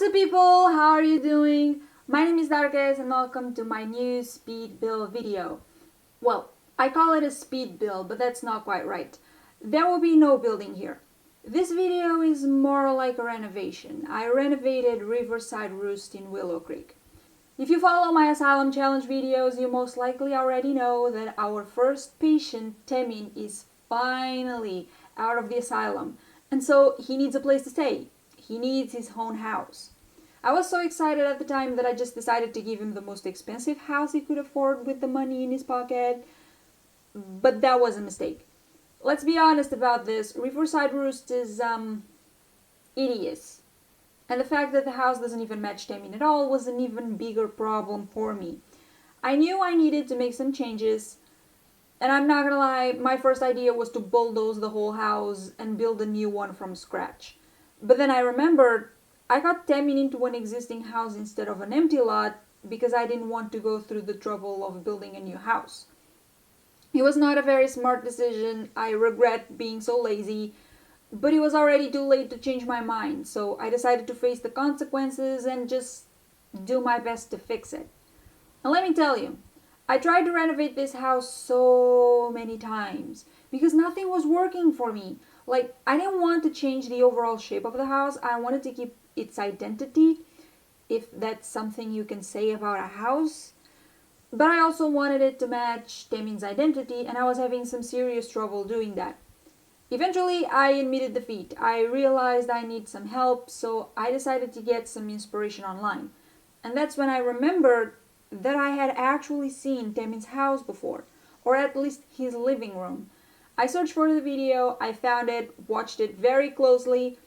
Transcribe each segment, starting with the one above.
What's up people, how are you doing? My name is Darkes and welcome to my new speed build video. Well, I call it a speed build, but that's not quite right. There will be no building here. This video is more like a renovation. I renovated Riverside Roost in Willow Creek. If you follow my Asylum Challenge videos, you most likely already know that our first patient, Temin, is finally out of the asylum, and so he needs a place to stay. He needs his own house. I was so excited at the time that I just decided to give him the most expensive house he could afford with the money in his pocket, but that was a mistake. Let's be honest about this. Riverside Roost is, hideous. And the fact that the house doesn't even match Temin at all was an even bigger problem for me. I knew I needed to make some changes, and I'm not gonna lie, my first idea was to bulldoze the whole house and build a new one from scratch. But then I remembered I got Temin into an existing house instead of an empty lot because I didn't want to go through the trouble of building a new house. It was not a very smart decision. I regret being so lazy, but it was already too late to change my mind, so I decided to face the consequences and just do my best to fix it. And let me tell you, I tried to renovate this house so many times because nothing was working for me. Like, I didn't want to change the overall shape of the house, I wanted to keep its identity, if that's something you can say about a house. But I also wanted it to match Temin's identity, and I was having some serious trouble doing that. Eventually, I admitted defeat. I realized I need some help, so I decided to get some inspiration online. And that's when I remembered that I had actually seen Temin's house before, or at least his living room. I searched for the video, I found it, watched it very closely,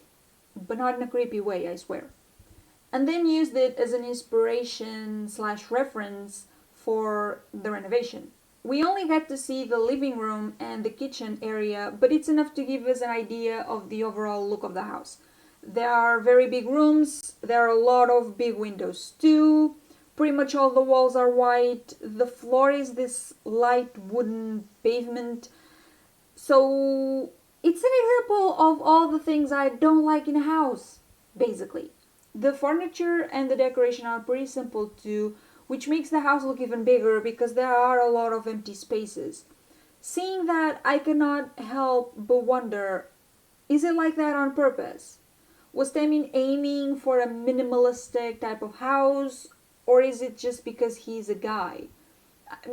but not in a creepy way, I swear. And then used it as an inspiration slash reference for the renovation. We only get to see the living room and the kitchen area, but it's enough to give us an idea of the overall look of the house. There are very big rooms, there are a lot of big windows too, pretty much all the walls are white, the floor is this light wooden pavement. So it's an example of all the things I don't like in a house, basically. The furniture and the decoration are pretty simple too, which makes the house look even bigger because there are a lot of empty spaces. Seeing that, I cannot help but wonder, is it like that on purpose? Was Temin aiming for a minimalistic type of house, or is it just because he's a guy?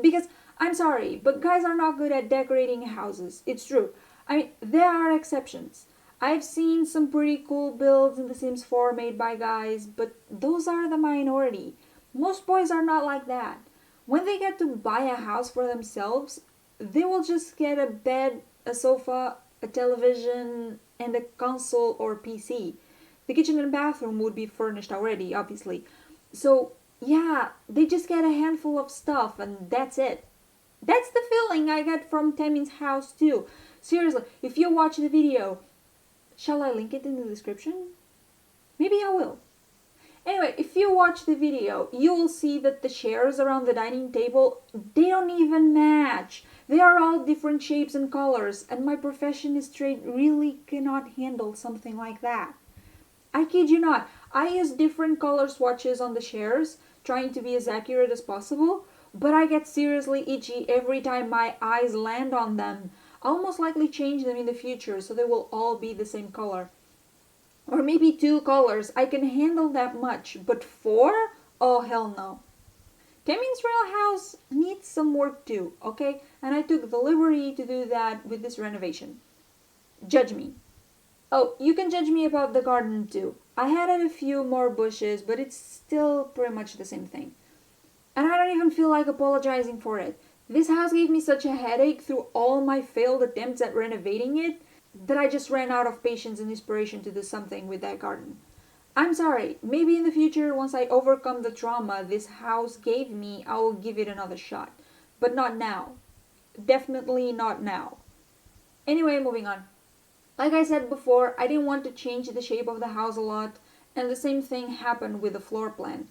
Because, I'm sorry, but guys are not good at decorating houses. It's true. I mean, there are exceptions. I've seen some pretty cool builds in The Sims 4 made by guys, but those are the minority. Most boys are not like that. When they get to buy a house for themselves, they will just get a bed, a sofa, a television, and a console or PC. The kitchen and bathroom would be furnished already, obviously. So, yeah, they just get a handful of stuff and that's it. That's the feeling I get from Temin's house too. Seriously, if you watch the video, shall I link it in the description? Maybe I will. Anyway, if you watch the video, you will see that the chairs around the dining table, they don't even match. They are all different shapes and colors, and my perfectionist trait really cannot handle something like that. I kid you not, I use different color swatches on the chairs, trying to be as accurate as possible, but I get seriously itchy every time my eyes land on them. I'll most likely change them in the future so they will all be the same color. Or maybe two colors, I can handle that much, but four? Oh hell no. Temin's real house needs some work too, okay? And I took the liberty to do that with this renovation. Judge me. Oh, you can judge me about the garden too. I added a few more bushes, but it's still pretty much the same thing. And I don't even feel like apologizing for it. This house gave me such a headache through all my failed attempts at renovating it that I just ran out of patience and inspiration to do something with that garden. I'm sorry, maybe in the future, once I overcome the trauma this house gave me, I will give it another shot. But not now. Definitely not now. Anyway, moving on. Like I said before, I didn't want to change the shape of the house a lot, and the same thing happened with the floor plan.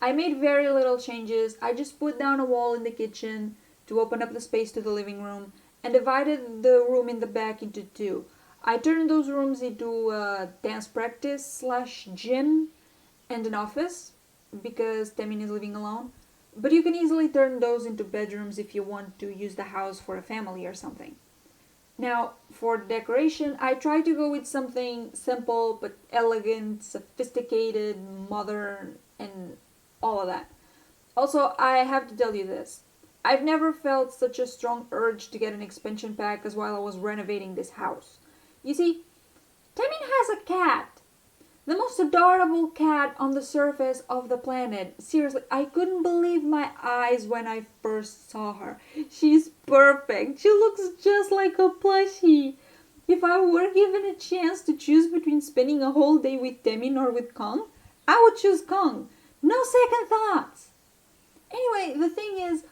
I made very little changes. I just put down a wall in the kitchen to open up the space to the living room and divided the room in the back into two. I turned those rooms into a dance practice slash gym, and an office because Temin is living alone. But you can easily turn those into bedrooms if you want to use the house for a family or something. Now, for the decoration, I try to go with something simple but elegant, sophisticated, modern, and all of that. Also, I have to tell you this. I've never felt such a strong urge to get an expansion pack as while I was renovating this house. You see, Temin has a cat. The most adorable cat on the surface of the planet. Seriously, I couldn't believe my eyes when I first saw her. She's perfect. She looks just like a plushie. If I were given a chance to choose between spending a whole day with Temin or with Kong, I would choose Kong. No second thoughts. Anyway, the thing is,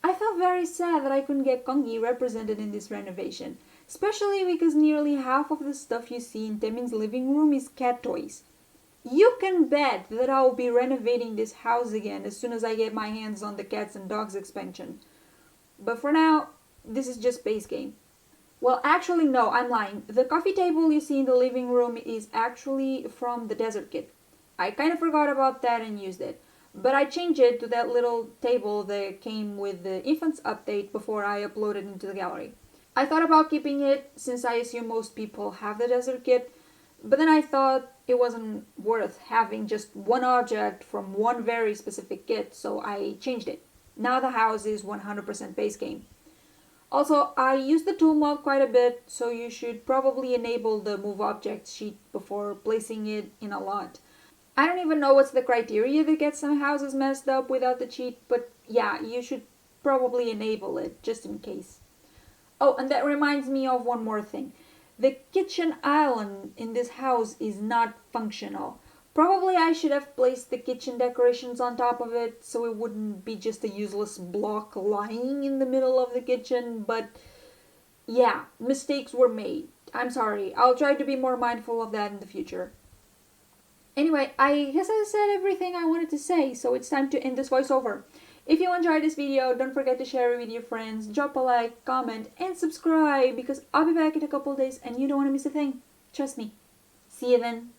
I felt very sad that I couldn't get Kongi represented in this renovation, especially because nearly half of the stuff you see in Temin's living room is cat toys. You can bet that I will be renovating this house again as soon as I get my hands on the cats and dogs expansion. But for now, this is just base game. Well, actually no, I'm lying. The coffee table you see in the living room is actually from the desert kit. I kind of forgot about that and used it. But I changed it to that little table that came with the infants update before I uploaded into the gallery. I thought about keeping it since I assume most people have the desert kit, but then I thought it wasn't worth having just one object from one very specific kit, so I changed it. Now the house is 100% base game. Also, I use the tool mod quite a bit, so you should probably enable the move objects sheet before placing it in a lot. I don't even know what's the criteria that gets some houses messed up without the cheat, but yeah, you should probably enable it, just in case. Oh, and that reminds me of one more thing. The kitchen island in this house is not functional. Probably I should have placed the kitchen decorations on top of it so it wouldn't be just a useless block lying in the middle of the kitchen, but yeah, mistakes were made. I'm sorry. I'll try to be more mindful of that in the future. Anyway, I guess I said everything I wanted to say, so it's time to end this voiceover. If you enjoyed this video, don't forget to share it with your friends, drop a like, comment, and subscribe because I'll be back in a couple days and you don't want to miss a thing. Trust me. See you then.